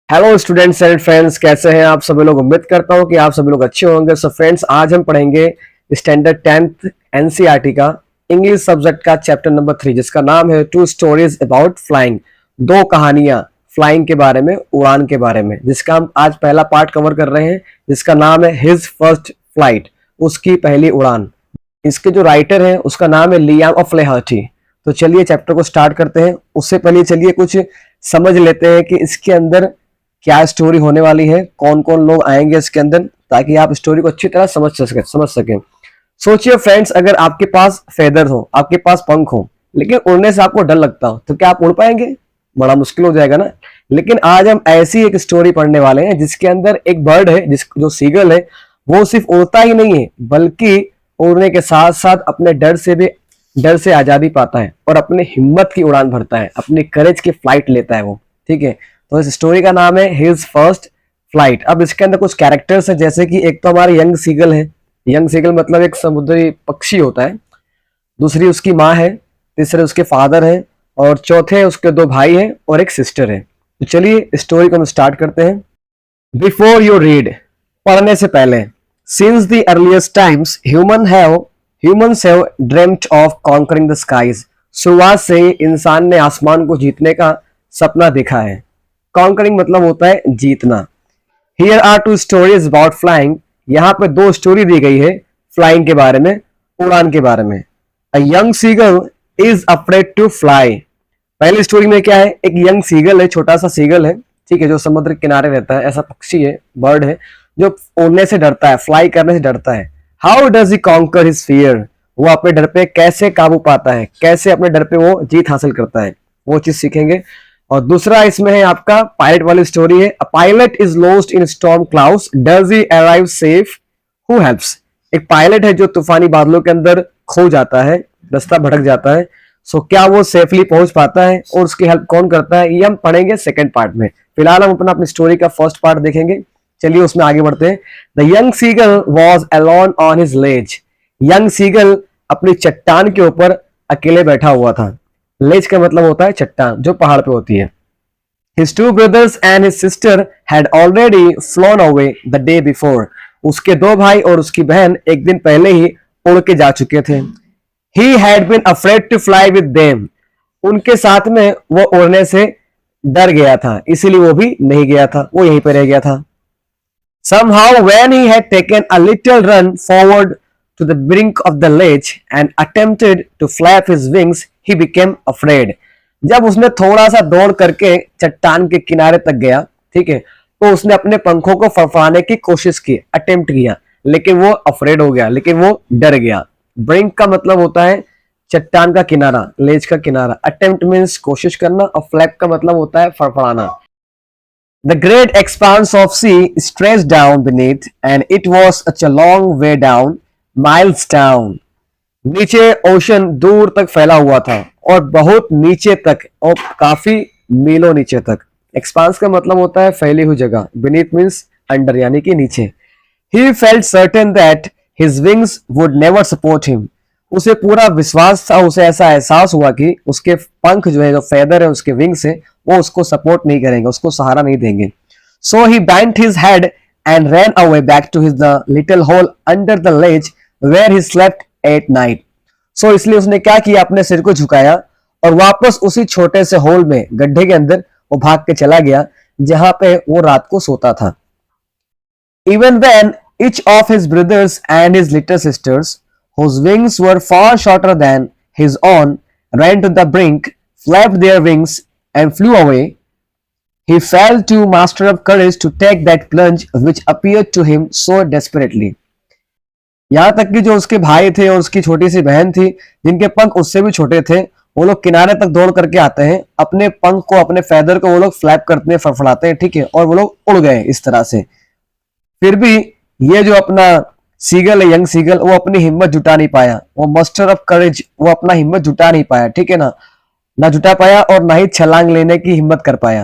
Hello students and friends, कैसे हैं आप सभी लोग। उम्मीद करता हूं कि आप सभी लोग अच्छे होंगे। सो फ्रेंड्स, आज हम पढ़ेंगे स्टैंडर्ड 10th एनसीईआरटी का इंग्लिश सब्जेक्ट का चैप्टर नंबर 3, जिसका नाम है टू स्टोरीज अबाउट फ्लाइंग। दो कहानियां फ्लाइंग के बारे में, उड़ान के बारे में, जिसका हम आज पहला पार्ट कवर कर रहे हैं, जिसका नाम है हिज फर्स्ट फ्लाइट, उसकी पहली उड़ान। इसके जो राइटर हैं उसका नाम है लियाम ऑफ्लेहर्टी। तो चलिए चैप्टर को स्टार्ट करते हैं। उससे पहले चलिए कुछ समझ लेते हैं कि इसके अंदर क्या स्टोरी होने वाली है, कौन कौन लोग आएंगे इसके अंदर, ताकि आप स्टोरी को अच्छी तरह समझ सकें। सोचिए फ्रेंड्स, अगर आपके पास फेदर हो, आपके पास पंख हो, लेकिन उड़ने से आपको डर लगता हो, तो क्या आप उड़ पाएंगे? बड़ा मुश्किल हो जाएगा ना। लेकिन आज हम ऐसी एक स्टोरी पढ़ने वाले हैं जिसके अंदर एक बर्ड है, जो सीगल है, वो सिर्फ उड़ता ही नहीं है, बल्कि उड़ने के साथ साथ अपने डर से आजादी पाता है और अपने हिम्मत की उड़ान भरता है, अपनी करेज की फ्लाइट लेता है वो। ठीक है, तो इस स्टोरी का नाम है हिज फर्स्ट फ्लाइट। अब इसके अंदर कुछ कैरेक्टर्स हैं, जैसे कि एक तो हमारे यंग सीगल है। यंग सीगल मतलब एक समुद्री पक्षी होता है। दूसरी उसकी माँ है, तीसरे उसके फादर है, और चौथे उसके दो भाई हैं और एक सिस्टर है। तो चलिए स्टोरी को हम स्टार्ट करते हैं। बिफोर यू रीड, पढ़ने से पहले, since the earliest times humans have dreamed of conquering the skies. शुरुआत से ही इंसान ने आसमान को जीतने का सपना देखा है। कॉन्करिंग मतलब होता है जीतना। Here are two stories about flying. यहाँ पे दो स्टोरी दी गई है फ्लाइंग के बारे में, उड़ान के बारे में। A young seagull is afraid to fly. पहली स्टोरी में क्या है, एक यंग सीगल है, छोटा सा सीगल है, ठीक है, जो समुद्र के किनारे रहता है। ऐसा पक्षी है, बर्ड है, जो उड़ने से डरता है, फ्लाई करने से डरता है। How does he conquer his fear. वो अपने डर पे कैसे काबू पाता है, कैसे अपने डर पे वो जीत हासिल करता है, वो चीज सीखेंगे। और दूसरा इसमें है आपका पायलट वाली स्टोरी है। A pilot is lost in storm clouds, does he arrive safe, who helps. एक पायलट है जो तूफानी बादलों के अंदर खो जाता है, रास्ता भटक जाता है। सो क्या वो सेफली पहुंच पाता है और उसकी हेल्प कौन करता है, ये हम पढ़ेंगे सेकंड पार्ट में। फिलहाल हम अपनी स्टोरी का फर्स्ट पार्ट देखेंगे। चलिए उसमें आगे बढ़ते हैं। The young seagull was alone on his ledge. Young seagull अपनी चट्टान के ऊपर अकेले बैठा हुआ था। लेज का मतलब होता है चट्टान, जो पहाड़ पे होती है। His two brothers and his sister had already flown away the day before. उसके दो भाई और उसकी बहन एक दिन पहले ही उड़ के जा चुके थे। He had been afraid to fly with them. उनके साथ में वो उड़ने से डर गया था, इसीलिए वो भी नहीं गया था, वो यहीं पे रह गया था। Somehow, when he had taken a little run forward to the brink of the ledge and attempted to flap his wings, he became afraid. जब उसने थोड़ा सा दौड़ करके चट्टान के किनारे तक गया, ठीक है, तो उसने अपने पंखों को फड़फड़ाने की कोशिश की, अटेम्प्ट किया, लेकिन वो अफ्रेड हो गया, लेकिन वो डर गया। ब्रिंक का मतलब होता है चट्टान का किनारा, लेज का किनारा। अटेम्प्ट मीन्स कोशिश करना, और फ्लैप का मतलब होता है फड़फड़ाना। The great expanse of sea stretched down beneath, and it was such a long way down, miles down. नीचे ओशन दूर तक फैला हुआ था, और बहुत नीचे तक, और काफी मीलों नीचे तक। एक्सपांस का मतलब होता है फैली हुई जगह, beneath means अंडर, यानी कि नीचे। He felt certain that his wings would never support him. उसे पूरा विश्वास था, उसे ऐसा एहसास हुआ कि उसके पंख जो है, जो फेदर है, उसके विंग्स है, वो उसको सपोर्ट नहीं करेंगे, उसको सहारा नहीं देंगे। So he bent his head and ran away back to the little hole under the ledge where he slept at night. So इसलिए उसने क्या किया, अपने सिर को झुकाया और वापस उसी छोटे से होल में, गड्ढे के अंदर वो भाग के चला गया जहां पे वो रात को सोता था। Even when each of his brothers and his little sisters, whose wings were far shorter than his own, ran to the brink, flapped their wings, and flew away, he felt too muster up courage to take that plunge which appeared to him so desperately. यहाँ तक कि जो उसके भाई थे और उसकी छोटी सी बहन थी, जिनके पंख उससे भी छोटे थे, वो लोग किनारे तक दौड़ करके आते हैं, अपने पंख को, अपने फेदर को वो लोग फ्लैप करते हैं, फड़फड़ाते हैं, ठीक है, और वो लोग उड़ गए इस तरह से। फिर भी ये जो अपना सीगल है, यंग सीगल, वो अपनी हिम्मत जुटा नहीं पाया, वो मस्टर ऑफ करेज, वो अपना हिम्मत जुटा नहीं पाया, ठीक है ना जुटा पाया और ना ही छलांग लेने की हिम्मत कर पाया,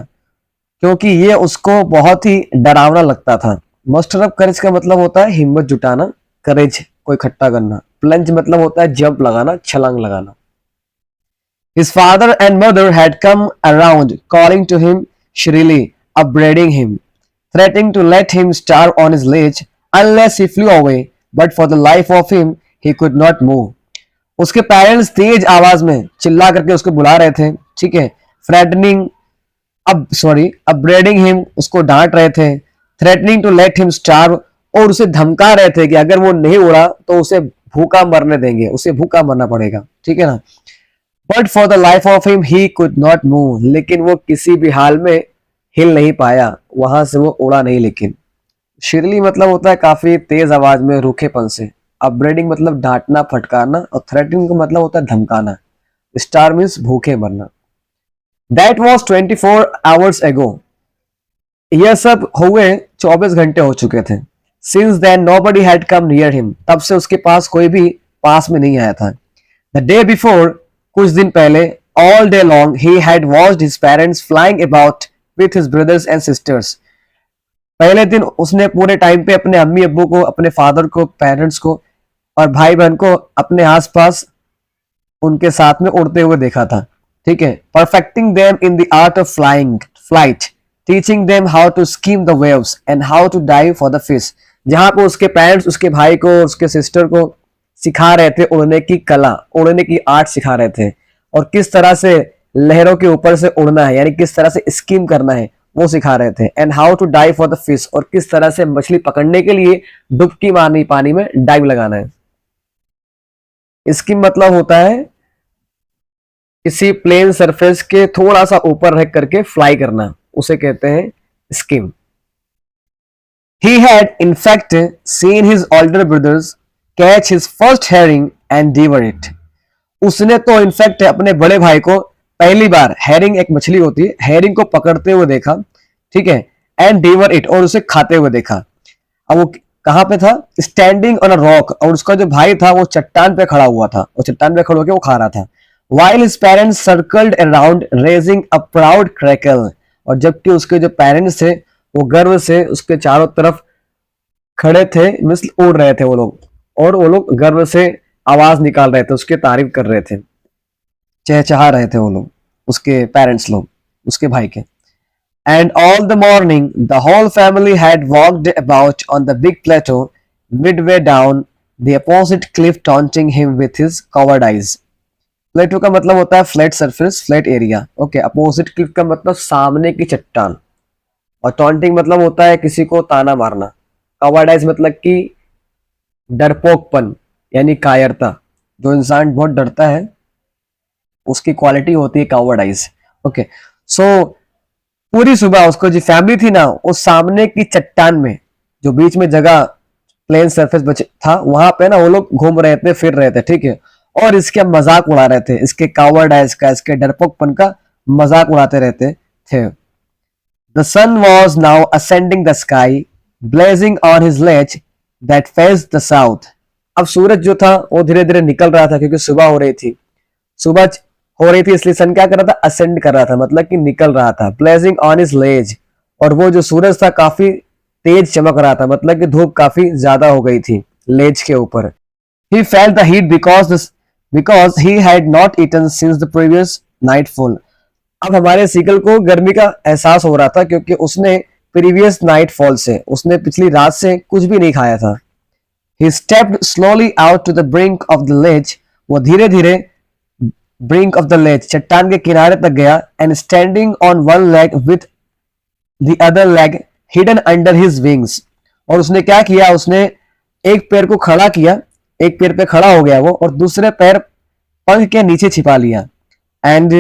क्योंकि ये उसको बहुत ही डरावना लगता था। मस्टर ऑफ करेज का मतलब होता है हिम्मत जुटाना, करेज को इकट्ठा करना। प्लंज मतलब होता है जंप लगाना, छलांग लगाना। His father and mother had come around, calling to him shrilly, upbraiding him, threatening to let him starve on his ledge unless he flew away, but for the life of him he could not move. उसके parents तेज आवाज में चिल्ला करके उसको बुला रहे थे, ठीक है, थ्रेटनिंग अपब्रेडिंग हिम, उसको डांट रहे थे, threatening to let him starve, और उसे धमका रहे थे कि अगर वो नहीं उड़ा तो उसे भूखा मरने देंगे, उसे भूखा मरना पड़ेगा, ठीक है ना. But for the life of him he could not move, लेकिन वो किसी भी हाल में हिल नहीं पाया, वहां से वो उड़ा नहीं. लेकिन शिरली मतलब होता है काफी तेज आवाज में, रूखेपन से. अपब्रेडिंग मतलब डांटना फटकारना, और थ्रेटनिंग का मतलब होता है धमकाना. स्टार मीन्स भूखे मरना. दैट वॉज 24 आवर्स एगो, यह सब हुए 24 घंटे हो चुके थे. Since then nobody had come near him, तब से उसके पास कोई भी पास में नहीं आया था. द डे बिफोर, कुछ दिन पहले, all day long he had watched his parents flying about with his brothers and sisters. पहले दिन उसने पूरे टाइम पे अपने अम्मी अब्बू को, अपने फादर को, पेरेंट्स को और भाई बहन को अपने आसपास उनके साथ में उड़ते हुए देखा था, ठीक है. Perfecting them in the art of flight, teaching them how to skim the waves and how to dive for the fish. जहां पे उसके पेरेंट्स उसके भाई को, उसके सिस्टर को सिखा रहे थे उड़ने की कला, उड़ने की आर्ट सिखा रहे थे, और किस तरह से लहरों के ऊपर से उड़ना है, यानी किस तरह से स्कीम करना है वो सिखा रहे थे. And how to dive for the fish, और किस तरह से मछली पकड़ने के लिए डुबकी मारनी, पानी में डाइव लगाना है. स्कीम मतलब होता है किसी प्लेन सरफेस के थोड़ा सा ऊपर रह करके फ्लाई करना, उसे कहते हैं scheme. He had in fact seen his older brothers catch his first herring and devour it. उसने तो इनफैक्ट अपने बड़े भाई को पहली बार, हैरिंग एक मछली होती है, हैरिंग को पकड़ते हुए देखा, ठीक है, एंड डिवर इट, और उसे खाते हुए देखा. अब वो कहां पे था? स्टैंडिंग ऑन अ रॉक, और उसका जो भाई था वो चट्टान पे खड़ा हुआ था, और चट्टान पे खड़े होकर वो खा रहा था. While his parents circled around raising a proud crackle, और जबकि उसके जो पेरेंट्स थे वो गर्व से उसके चारों तरफ खड़े थे, मिस उड़ रहे थे वो लोग, और वो लोग गर्व से आवाज निकाल रहे थे, उसके तारीफ कर रहे थे, चहचहा रहे थे वो लोग, उसके पेरेंट्स लोग, उसके भाई के. And all the morning the whole family had walked about on the big plateau midway down the opposite cliff, taunting him with his coward eyes. प्लेटो का मतलब होता है flat surface, flat area, okay. Opposite Cliff का मतलब सामने की चट्टान, और टॉन्टिंग मतलब होता है किसी को ताना मारना. कावर्डाइज मतलब कि डरपोकपन, यानी कायरता. जो इंसान बहुत डरता है उसकी क्वालिटी होती है कावर्डाइज, ओके. सो पूरी सुबह उसको जो फैमिली थी ना, वो सामने की चट्टान में, जो बीच में जगह प्लेन सरफेस था, वहां पे ना वो लोग घूम रहे थे, फिर रहे थे, ठीक है, और इसके मजाक उड़ा रहे थे, इसके कावर्डाइज का, इसके डरपोकपन का मजाक उड़ाते रहते थे. The sun was now ascending the sky, blazing on his ledge that faced the south. अब सूरज जो था वो धीरे धीरे निकल रहा था, क्योंकि सुबह हो रही थी, सुबह हो रही थी, इसलिए सन क्या कर रहा था? असेंड कर रहा था, मतलब कि निकल रहा था. Blazing on his ledge, और वो जो सूरज था काफी तेज चमक रहा था, मतलब कि धूप काफी ज्यादा हो गई थी लेज के ऊपर. He felt the heat because he had not eaten since the previous nightfall. अब हमारे सीगल को गर्मी का एहसास हो रहा था, क्योंकि उसने प्रीवियस नाइटफॉल से, उसने पिछली रात से कुछ भी नहीं खाया था. He stepped slowly out to the brink of the ledge, वो धीरे धीरे brink of the ledge, चट्टान के किनारे तक गया, and standing on one leg with the other leg hidden under his wings. और उसने क्या किया? उसने एक पैर को खड़ा किया, एक पैर पे खड़ा हो गया वो, और दूसरे पैर पंख के नीचे छिपा लिया. And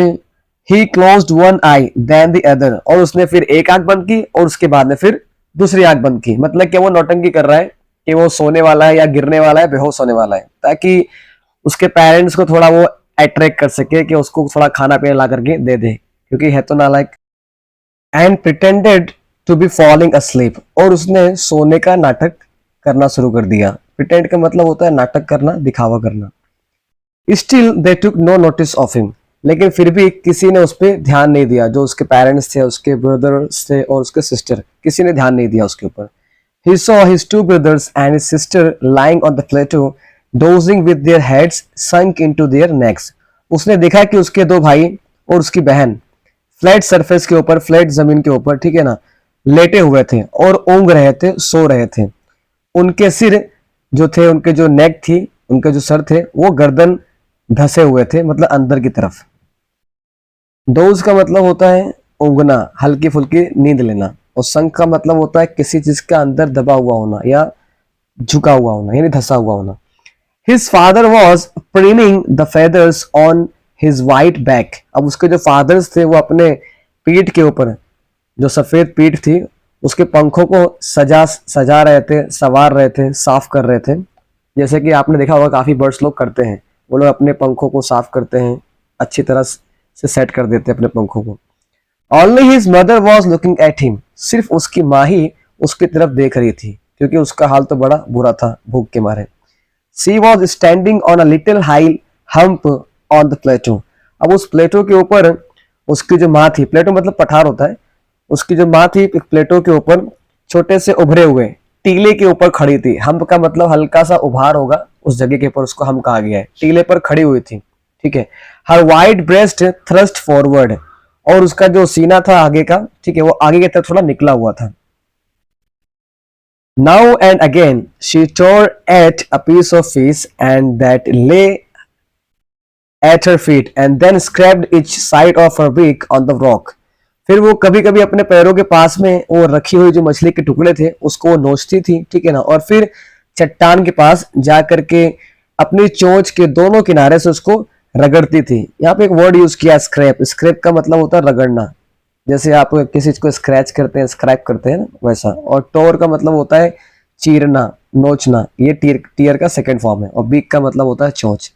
he closed one eye then the other, और उसने फिर एक आंख बंद की और उसके बाद में फिर दूसरी आंख बंद की. मतलब कि वो नौटंकी कर रहा है कि वो सोने वाला है या गिरने वाला है, बेहोश होने वाला है, ताकि उसके पेरेंट्स को थोड़ा वो अट्रैक्ट कर सके कि उसको थोड़ा खाना पीना ला करके दे दे, क्योंकि है तो नालायक. And pretended to be falling asleep, और उसने सोने का नाटक करना शुरू कर दिया. प्रिटेंड का मतलब होता है नाटक करना, दिखावा करना. Still they took no notice of him, लेकिन फिर भी किसी ने उस पर ध्यान नहीं दिया. जो उसके पेरेंट्स थे, उसके ब्रदर्स थे और उसके सिस्टर, किसी ने ध्यान नहीं दिया उसके ऊपर. He saw his two brothers and his sister lying on the plateau, dozing with their heads sunk into their necks. उसने देखा कि उसके दो भाई और उसकी बहन फ्लैट सरफेस के ऊपर, फ्लैट जमीन के ऊपर, ठीक है ना, लेटे हुए थे और ऊँग रहे थे, सो रहे थे। उनके सिर जो थे, उनके जो नेक थी, उनके जो सर थे, वो गर्दन धसे हुए थे, मतलब अंदर की तरफ। डोज का मतलब होता है ऊँघना, हल्की फुल्की नींद लेना। और संक का मतलब होता है किसी चीज का अंदर दबा हुआ होना या झुका हुआ होना, यानी धसा हुआ होना। His father was preening the feathers on his white back. अब उसके जो फादर्स थे वो अपने पीठ के ऊपर, जो सफेद पीठ थी, उसके पंखों को सजा सजा रहे थे, संवार रहे थे, साफ कर रहे थे। जैसे कि आपने देखा होगा काफी बर्ड्स लोग करते हैं, वो लोग अपने पंखों को साफ करते हैं, अच्छी तरह से सेट कर देते हैं अपने पंखों को। Only his mother was looking at him. सिर्फ उसकी माँ ही उसकी तरफ देख रही थी, क्योंकि उसका हाल तो बड़ा बुरा था भूख के मारे। She was standing on a little high hump on the plateau. अब उस प्लेटो के ऊपर उसकी जो माँ थी, प्लेटो मतलब पठार होता है, उसकी जो माँ थी एक प्लेटो के ऊपर छोटे से उभरे हुए टीले के ऊपर खड़ी थी। हम्प का मतलब हल्का सा उभार होगा उस जगह के ऊपर, उसको हम्प कहा गया है। टीले पर खड़ी हुई थी, ठीक है। हर वाइड ब्रेस्ट थ्रस्ट फॉरवर्ड, और उसका जो सीना था आगे का, ठीक है, वो आगे की तरफ थोड़ा निकला हुआ था। Now and again she tore at a piece of fish and that lay at her feet and then scraped each side of her beak on the rock. फिर वो कभी कभी अपने पैरों के पास में वो रखी हुई जो मछली के टुकड़े थे उसको वो नोचती थी, ठीक है ना, और फिर चट्टान के पास जा करके अपनी चोंच के दोनों किनारे से उसको रगड़ती थी। यहाँ पे एक वर्ड यूज किया स्क्रैप। स्क्रैप का मतलब होता है रगड़ना, जैसे आप किसी चीज को स्क्रैच करते हैं, स्क्रैप करते हैं ना, वैसा। और टोर का मतलब होता है चीरना, नोचना, ये टीयर का सेकंड फॉर्म है। और बीक का मतलब होता है चोंच।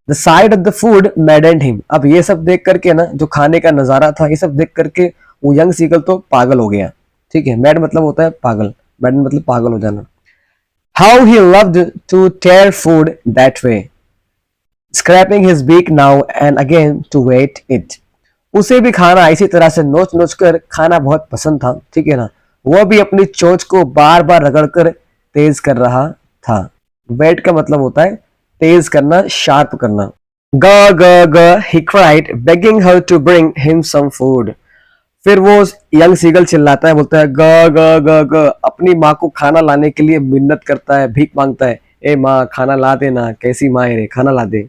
The side of the food मैडेंड him. अब ये सब देख करके ना, जो खाने का नजारा था, ये सब देख करके वो यंग सीगल तो पागल हो गया, ठीक है। मैड मतलब होता है पागल, मैड मतलब पागल हो जाना। How he loved to tear food that way, scraping his beak now and again to whet it. उसे भी खाना इसी तरह से नोच नोच कर खाना बहुत पसंद था, ठीक है ना। वह भी अपनी चोंच को बार बार रगड़कर तेज कर रहा था। वेट का मतलब होता है तेज करना, शार्प करना। ग ग ग he cried, begging her to bring him some food. फिर वो यंग सीगल चिल्लाता है, बोलता है ग ग ग ग, अपनी माँ को खाना लाने के लिए मिन्नत करता है, भीख मांगता है। ए माँ खाना ला देना, कैसी माँ है रे, खाना ला दे।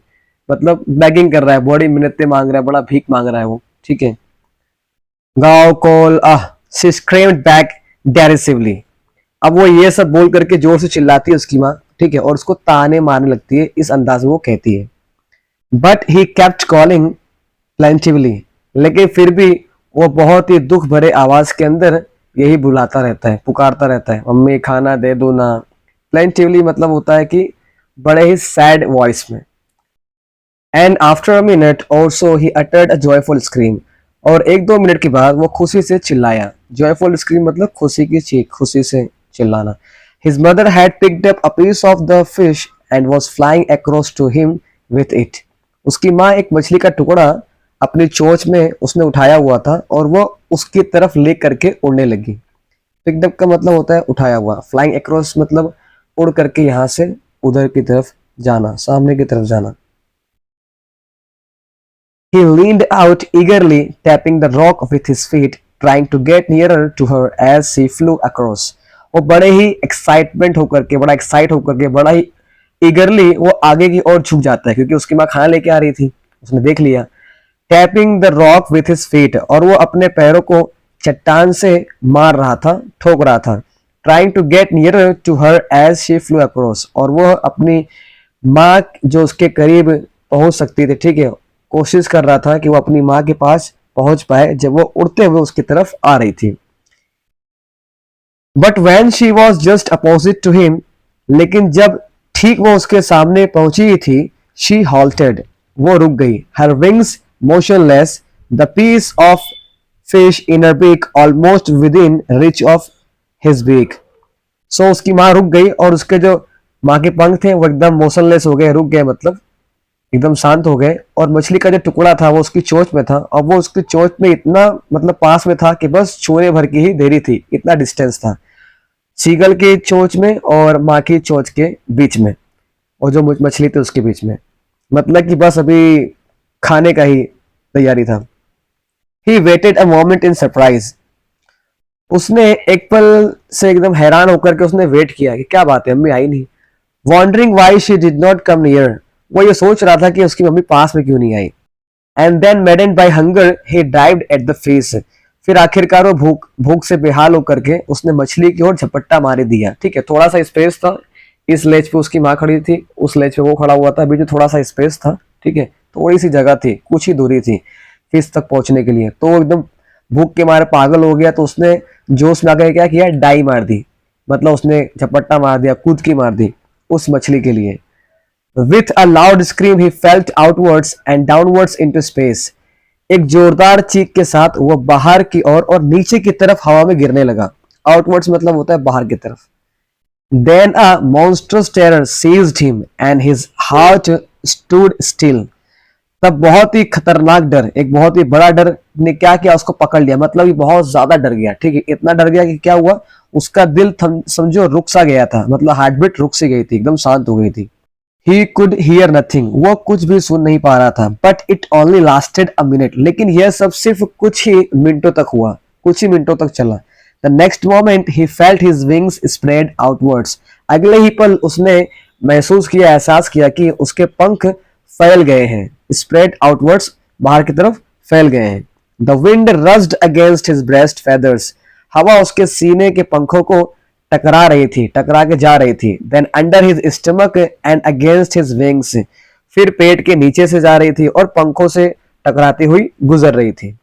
मतलब बैगिंग कर रहा है, बड़ी मिन्नतें मांग रहा है, बड़ा भीख मांग रहा है वो, ठीक है। गाओ call she screamed back derisively. अब वो ये सब बोल करके जोर से चिल्लाती है उसकी माँ, ठीक है, और उसको ताने मारने लगती है। इस अंदाज में वो कहती है, but he kept calling plaintively. लेकिन फिर भी वो बहुत ही दुख भरे आवाज के अंदर यही बुलाता रहता है, पुकारता रहता है, मम्मी खाना दे दो ना। plaintively मतलब होता है कि बड़े ही सैड वॉइस में। And after a minute also he uttered a joyful scream. और एक दो मिनट के बाद वो खुशी से चिल्लाया। जॉयफुल स्क्रीम मतलब खुशी की चीख, खुशी से चिल्लाना। His mother had picked up a piece of the fish and was flying across to him with it. उसकी माँ एक मछली का टुकड़ा अपनी चोंच में उसने उठाया हुआ था और वो उसकी तरफ ले करके उड़ने लगी। पिक्ड अप का मतलब होता है उठाया हुआ, फ्लाइंग अक्रॉस मतलब उड़ करके यहाँ से उधर की तरफ जाना, सामने की तरफ जाना। He leaned out eagerly, tapping the rock with his feet, trying to get nearer to her as she flew across. वो बड़े ही एक्साइटमेंट होकर के, बड़ा एक्साइट होकर के, बड़ा ही ईगरली वो आगे की ओर झुक जाता है, क्योंकि उसकी माँ खाना लेके आ रही थी, उसने देख लिया। Tapping the rock with his feet, और वो अपने पैरों को चट्टान से मार रहा था, ठोक रहा था। Trying to get nearer to her as she flew across, और वो अपनी माँ जो उसके करीब पहुंच सकती थी, ठीक है, कोशिश कर रहा था कि वो अपनी माँ के पास पहुंच पाए जब वो उड़ते हुए उसकी तरफ आ रही थी। But when she was just opposite to him, लेकिन जब ठीक वो उसके सामने पहुंची थी, शी हॉल्टेड, वो रुक गई। Her wings motionless, the piece of fish in her beak almost within reach of his beak. So उसकी माँ रुक गई और उसके जो माँ के पंख थे वो एकदम मोशनलेस हो गए, रुक गए, मतलब एकदम शांत हो गए। और मछली का जो टुकड़ा था वो उसकी चोंच में था, और वो उसकी चोंच में इतना मतलब पास में था कि बस छूने भर की ही देरी थी, इतना डिस्टेंस था सीगल की चोंच में और माँ की चोंच के बीच में, और जो मछली थी उसके बीच में, मतलब कि बस अभी खाने का ही तैयारी था। He waited a moment in surprise, उसने एक पल से एकदम हैरान होकर के उसने वेट किया कि क्या बात है मम्मी आई नहीं। Wondering why she did not come near, वो ये सोच रहा था कि उसकी मम्मी पास में क्यों नहीं आई। And then maddened by hunger he dived at the fish, फिर आखिरकार वो भूख भूख से बेहाल होकर के उसने मछली की ओर झपट्टा मार दिया। ठीक है, थोड़ा सा स्पेस था, इस लेज पे उसकी माँ खड़ी थी, उस लेज पे वो खड़ा हुआ था, बीच में थोड़ा सा स्पेस था। ठीक है, थोड़ी सी जगह थी, कुछ ही दूरी थी फिश तक पहुंचने के लिए। तो वो एकदम भूख के मारे पागल हो गया, तो उसने जोश में आकर क्या किया, डाई मार दी, मतलब उसने झपट्टा मार दिया, कूदकी मार दी उस मछली के लिए। With a loud scream he felt outwards and downwards into space, एक जोरदार चीख के साथ वो बाहर की ओर और नीचे की तरफ हवा में गिरने लगा। आउटवर्ड्स मतलब होता है बाहर की तरफ। Then a monstrous terror seized him and his heart stood still, तब बहुत ही खतरनाक डर, एक बहुत ही बड़ा डर ने क्या किया, उसको पकड़ लिया। मतलब ये बहुत ज्यादा डर गया। ठीक है, इतना डर गया कि क्या हुआ, उसका दिल समझो रुक सा गया था, मतलब हार्ट बीट रुक सी गई थी, एकदम शांत हो गई थी। ही कुड हियर नथिंग, वो कुछ भी सुन नहीं पा रहा था। But it only lasted a minute, लेकिन यह सब सिर्फ कुछ ही मिनटों तक हुआ, कुछ ही मिनटों तक चला। The next moment he felt his wings spread outwards, अगले ही पल उसने महसूस किया, एहसास किया कि उसके पंख फैल गए हैं। स्प्रेड आउटवर्ड्स, बाहर की तरफ फैल गए हैं। The wind rushed against his breast feathers, हवा उसके सीने के पंखों को टकरा रही थी, टकरा के जा रही थी। Then under his stomach and against his wings, फिर पेट के नीचे से जा रही थी और पंखों से टकराती हुई गुजर रही थी।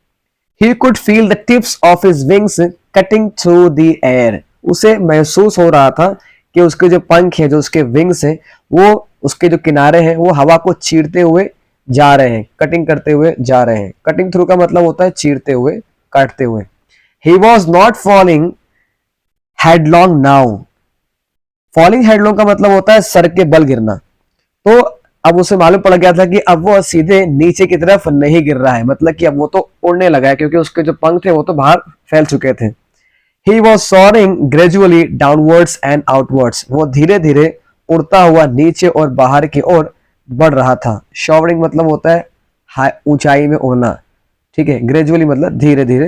He could feel the tips of his wings cutting through the air, उसे महसूस हो रहा था कि उसके जो पंख है, जो उसके विंग्स हैं, वो उसके जो किनारे हैं वो हवा को चीरते हुए जा रहे हैं, कटिंग करते हुए जा रहे हैं। कटिंग थ्रू का मतलब होता है चीरते हुए, काटते हुए। He was not falling headlong now, falling headlong का मतलब होता है सर के बल गिरना। तो अब उसे मालूम पड़ गया था कि अब वो सीधे नीचे की तरफ नहीं गिर रहा है, मतलब कि अब वो तो उड़ने लगा है, क्योंकि उसके जो पंख थे वो तो बाहर फैल चुके थे। He was soaring gradually downwards and outwards, वो धीरे धीरे उड़ता हुआ नीचे और बाहर की ओर बढ़ रहा था। शॉवरिंग मतलब होता है ऊंचाई में उड़ना। ठीक है, ग्रेजुअली मतलब धीरे धीरे।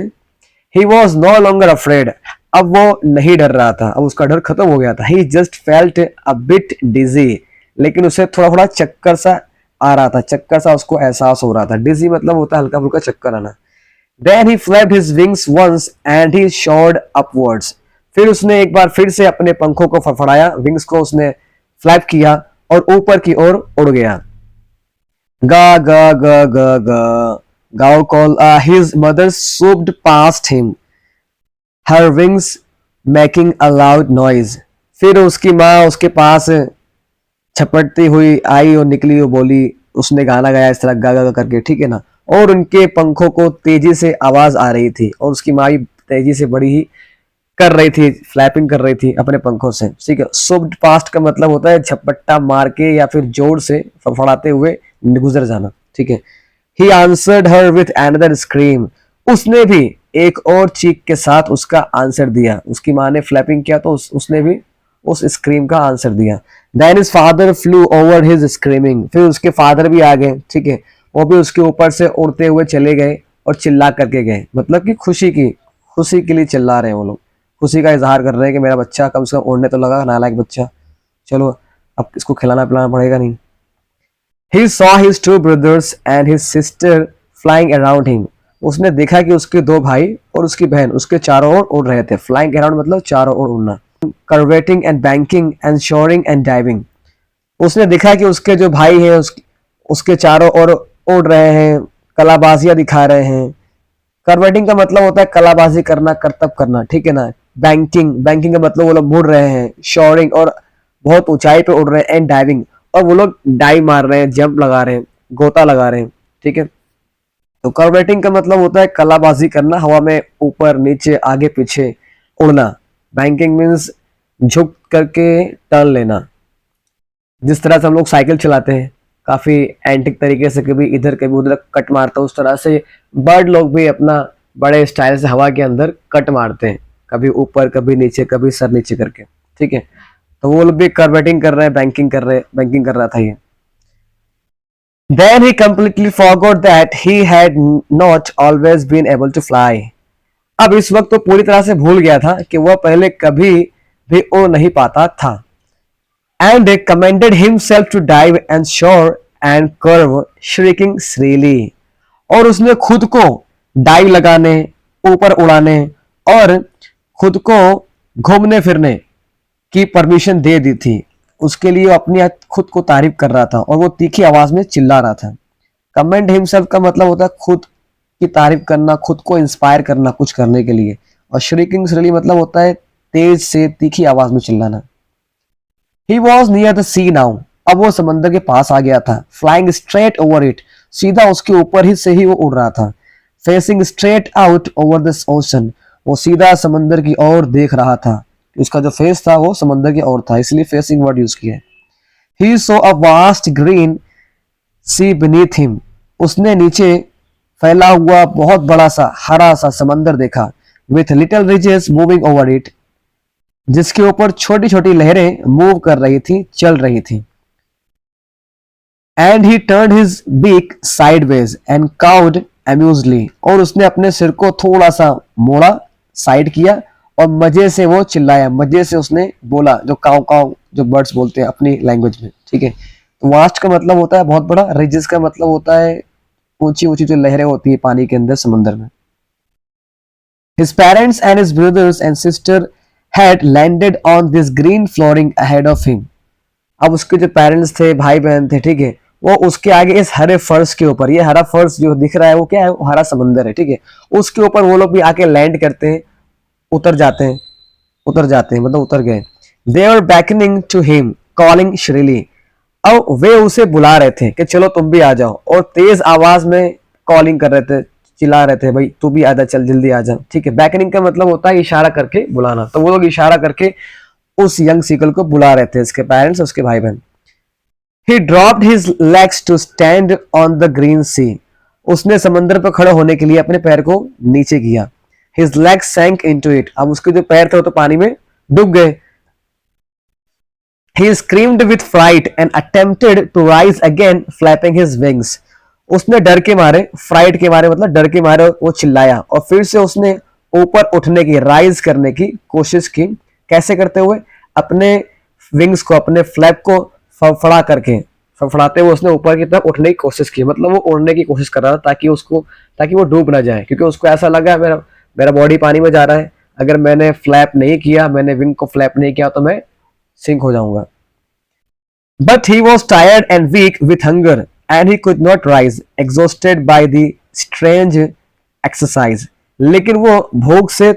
He was no longer afraid, अब वो नहीं डर रहा था, अब उसका डर खत्म हो गया था। ही जस्ट फेल्ट अ बिट डिजी, लेकिन उसे थोड़ा थोड़ा चक्कर सा आ रहा था, चक्कर सा उसको एहसास हो रहा था। डिजी मतलब होता है हल्का फुल्का चक्कर आना। Then he flapped his wings once and he soared upwards, फिर उसने एक बार फिर से अपने पंखों को फड़फड़ाया, विंग्स को उसने फ्लैप किया और ऊपर की ओर उड़ गया। गा गा गा गा गा, गाओ call, his mother swooped past him, her wings making a loud noise, फिर उसकी माँ उसके पास छपटती हुई आई और निकली और बोली, उसने गाना गाया इस तरह गा गा गा करके। ठीक है ना, और उनके पंखों को तेजी से आवाज आ रही थी और उसकी माँ भी तेजी से बड़ी ही कर रही थी, फ्लैपिंग कर रही थी अपने पंखों से। ठीक है, सुब्ड पास्ट का मतलब होता है झपट्टा मार के या फिर जोर से फड़फड़ाते हुए गुजर जाना। ठीक है, he answered her with another scream, उसने भी एक और चीख के साथ उसका आंसर दिया। उसकी माँ ने फ्लैपिंग किया तो उसने भी उस स्क्रीम का आंसर दिया। Then his father flew over his screaming, फिर उसके फादर भी आ गए। ठीक है, वो भी उसके ऊपर से उड़ते हुए चले गए और चिल्ला करके गए, मतलब कि खुशी के लिए चिल्ला रहे हैं वो लोग, खुशी का इजहार कर रहे हैं कि मेरा बच्चा कम से कम उड़ने तो लगा, नालायक बच्चा, चलो अब इसको खिलाना पिलाना पड़ेगा नहीं। He saw his two brothers and his sister flying around him, उसने देखा कि उसके दो भाई और उसकी बहन उसके चारों ओर उड़ रहे थे। फ्लाइंग अराउंड मतलब चारों ओर उड़ना। Curveting and banking and soaring and diving, उसने देखा कि उसके जो भाई हैं उसके चारों ओर उड़ रहे हैं, कलाबाजियां दिखा रहे हैं। कर्वेटिंग का मतलब होता है कलाबाजी करना, करतब करना। ठीक है ना, बैंकिंग का मतलब वो लोग मुड़ रहे हैं। शोरिंग और बहुत ऊंचाई पे उड़ रहे हैं। एंड डाइविंग, और वो लोग डाइव मार रहे हैं, जंप लगा रहे हैं, गोता लगा रहे हैं। ठीक है, तो कर्वेटिंग का मतलब होता है कलाबाजी करना, हवा में ऊपर नीचे आगे पीछे उड़ना। बैंकिंग मीन्स झुक करके टर्न लेना, जिस तरह से हम लोग साइकिल चलाते हैं काफी एंटिक तरीके से, कभी इधर कभी उधर कट मारता, उस तरह से बर्ड लोग भी अपना बड़े स्टाइल से हवा के अंदर कट मारते हैं, कभी ऊपर कभी नीचे, कभी सर नीचे करके। ठीक है, तो वो लोग भी कर्वेटिंग कर रहे हैं, बैंकिंग कर रहा था ये। Then he completely forgot that he had not always been able to fly. अब इस वक्त तो पूरी तरह से भूल गया था कि वह पहले कभी भी उड़ नहीं पाता था. And they commanded himself to dive and shore and curve, shrieking shrilly. और उसने खुद को डाइव लगाने, ऊपर उड़ाने और खुद को घूमने फिरने की परमिशन दे दी थी. उसके लिए अपनी खुद को तारीफ कर रहा था और वो तीखी आवाज में चिल्ला रहा था. कमेंड हिमसेल्फ का मतलब होता है खुद की तारीफ करना, खुद को इंस्पायर करना कुछ करने के लिए. और श्रीकिंग श्रीली मतलब होता है तेज से तीखी आवाज में चिल्लाना. He was near the sea now. अब वो समंदर के पास आ गया था. Flying straight over it. सीधा उसके ऊपर ही से ही वो उड़ रहा था. Facing straight out over this ocean. वो सीधा समंदर की ओर देख रहा था. उसका जो फेस था वो समंदर की ओर था, इसलिए फेसिंग वर्ड यूज किया है. He saw a vast green sea beneath him. उसने नीचे फैला हुआ बहुत बड़ा सा हरा सा समंदर देखा. With little ridges moving over it. जिसके ऊपर छोटी छोटी लहरें मूव कर रही थी, चल रही थी. And he turned his beak sideways and cawed amusedly. और उसने अपने सिर को थोड़ा सा मोड़ा, साइड किया और मजे से वो चिल्लाया, मजे से उसने बोला, जो काव काव जो बर्ड्स बोलते हैं अपनी लैंग्वेज में. ठीक है, तो वास्ट का मतलब होता है बहुत बड़ा, रिजेस का मतलब होता है ऊंची ऊंची जो लहरें होती है पानी के अंदर, समंदर में. His parents and his brothers and sister had landed on this green flooring ahead of him. अब उसके जो पेरेंट्स थे, भाई बहन थे, ठीक है, वो उसके आगे इस हरे फर्श के ऊपर, ये हरा फर्श जो दिख रहा है वो क्या है, वो हरा समंदर है. ठीक है, उसके ऊपर वो लोग भी आके लैंड करते हैं, उतर जाते हैं मतलब उतर गए. They were beckoning to him, calling shrilly. अब वे उसे बुला रहे थे कि चलो तुम भी आ जाओ, और तेज आवाज में कॉलिंग कर रहे थे, चिल्ला रहे थे, भाई तू भी आजा, चल जल्दी आजा. ठीक है, बैकनिंग का मतलब होता है इशारा करके बुलाना. तो वो लोग इशारा करके उस यंग सीकल को बुला रहे थे, इसके पेरेंट्स, उसके भाई बहन. He dropped his legs to stand on the green sea. उसने समंदर पर खड़े होने के लिए अपने पैर को नीचे किया. His legs sank into it. अब उसके जो पैर थे वो तो पानी में डूब गए. He screamed with fright and attempted to rise again, flapping his wings. उसने डर के मारे, फ्राइट के मारे मतलब डर के मारे वो चिल्लाया और फिर से उसने ऊपर उठने की, राइज करने की कोशिश की. कैसे करते हुए? अपने विंग्स को, अपने फ्लैप को फड़फड़ा करके, फड़फड़ाते हुए उसने ऊपर की तरफ उठने की कोशिश की. मतलब वो उड़ने की कोशिश कर रहा था ताकि वो डूब ना जाए, क्योंकि उसको ऐसा लगा मेरा बॉडी पानी में जा रहा है, अगर मैंने फ्लैप नहीं किया, मैंने विंग को फ्लैप नहीं किया तो मैं सिंक हो जाऊंगा. But he was tired and weak with hunger and he could not rise, exhausted by the strange exercise. लेकिन वो भूख से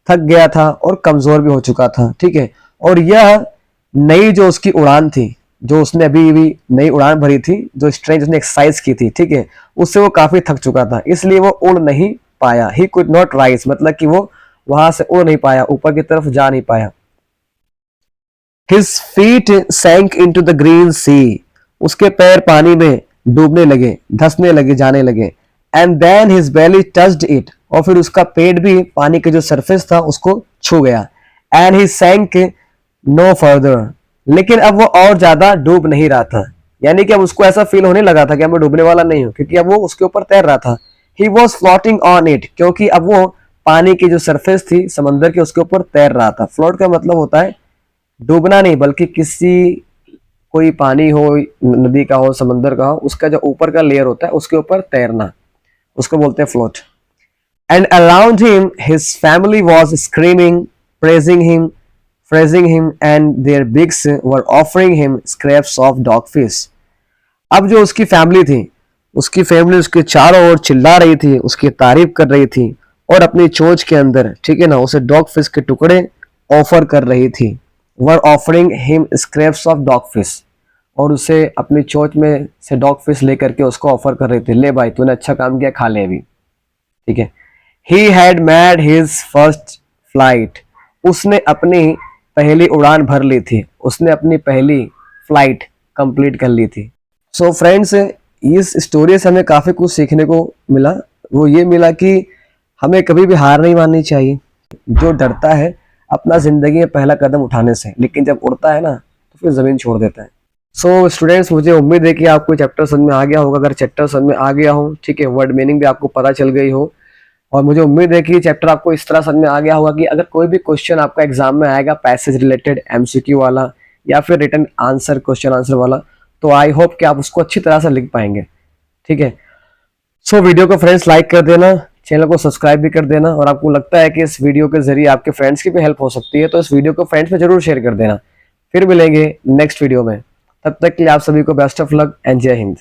थक गया था और कमजोर भी हो चुका था. ठीक है, और यह नई जो उसकी उड़ान थी, जो उसने अभी नई उड़ान भरी थी, जो स्ट्रेंज उसने एक्सरसाइज की थी, ठीक है, उससे वो काफी थक चुका था, इसलिए वो उड़ नहीं पाया. he could not rise मतलब कि वो वहां से उड़ नहीं पाया, ऊपर की तरफ जा नहीं पाया. his feet sank into the green sea. उसके पैर पानी में डूबने लगे, धंसने लगे, जाने लगे. And then his belly touched it. और फिर उसका पेट भी पानी के जो सरफेस था उसको छू गया. And he sank no further. लेकिन अब वो और ज्यादा डूब नहीं रहा था, यानी कि अब उसको ऐसा फील होने लगा था कि मैं डूबने वाला नहीं हूं, क्योंकि अब वो उसके ऊपर तैर रहा था. He was floating on it. क्योंकि अब वो पानी की जो सरफेस थी समंदर के, उसके ऊपर तैर रहा था. फ्लोट का मतलब होता है डूबना नहीं, बल्कि किसी, कोई पानी हो, नदी का हो, समंदर का हो, उसका जो ऊपर का लेयर होता है उसके ऊपर तैरना, उसको बोलते हैं float. And around him his family was screaming, praising him and their beaks were offering him scraps of dogfish. अब जो उसकी फैमिली थी, उसकी फैमिली उसके चारों ओर चिल्ला रही थी, उसकी तारीफ कर रही थी और अपनी चोंच के अंदर, ठीक है ना, उसे डॉग फिश के टुकड़े ऑफर कर रही थी. वर offering him scraps of dog fish. और उसे अपनी चोंच में से डॉग फिश लेकर के उसको ऑफर कर रहे थे, ले भाई तूने अच्छा काम किया, खा ले अभी. ठीक है. He had made his first flight. उसने अपनी पहली उड़ान भर ली थी, उसने अपनी पहली फ्लाइट कंप्लीट कर ली थी. सो फ्रेंड्स, इस स्टोरी से हमें काफी कुछ सीखने को मिला. वो ये मिला कि हमें कभी भी हार नहीं माननी चाहिए. जो डरता है अपना जिंदगी में पहला कदम उठाने से, लेकिन जब उड़ता है ना तो फिर जमीन छोड़ देता है. सो स्टूडेंट्स, मुझे उम्मीद है कि आपको चैप्टर समझ में आ गया होगा। अगर चैप्टर समझ में आ गया हो, ठीक है, वर्ड मीनिंग भी आपको पता चल गई हो, और मुझे उम्मीद है कि चैप्टर आपको इस तरह समझ में आ गया होगा कि अगर कोई भी क्वेश्चन आपका एग्जाम में आएगा पैसेज रिलेटेड, एमसीक्यू वाला या फिर रिटन आंसर, क्वेश्चन आंसर वाला, तो आई होप कि आप उसको अच्छी तरह से लिख पाएंगे। ठीक है, सो वीडियो को फ्रेंड्स लाइक कर देना, चैनल को सब्सक्राइब भी कर देना, और आपको लगता है कि इस वीडियो के जरिए आपके फ्रेंड्स की भी हेल्प हो सकती है तो इस वीडियो को फ्रेंड्स में जरूर शेयर कर देना। फिर मिलेंगे नेक्स्ट वीडियो में, तब तक के लिए आप सभी को बेस्ट ऑफ लक एंड जय हिंद।